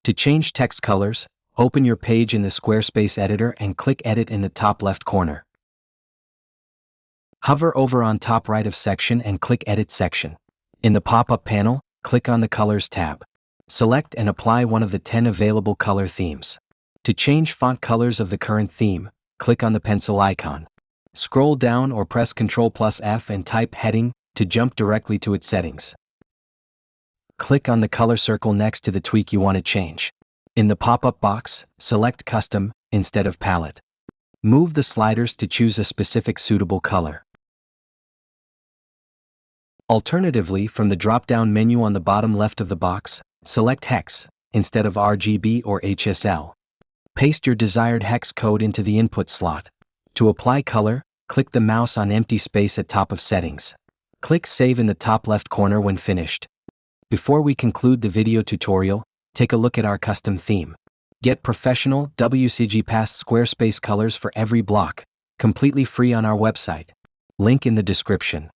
To change text colors, open your page in the Squarespace editor and click Edit in the top left corner. Hover over on top right of section and click Edit Section. In the pop-up panel, click on the Colors tab. Select and apply one of the 10 available color themes. To change font colors of the current theme, click on the pencil icon. Scroll down or press Ctrl+F and type Heading to jump directly to its settings. Click on the color circle next to the tweak you want to change. In the pop-up box, select Custom instead of Palette. Move the sliders to choose a specific suitable color. Alternatively, from the drop-down menu on the bottom left of the box, select Hex instead of RGB or HSL. Paste your desired hex code into the input slot. To apply color, click the mouse on empty space at top of Settings. Click Save in the top left corner when finished. Before we conclude the video tutorial, take a look at our custom theme. Get professional WCAG-Passed Squarespace colors for every block, completely free on our website. Link in the description.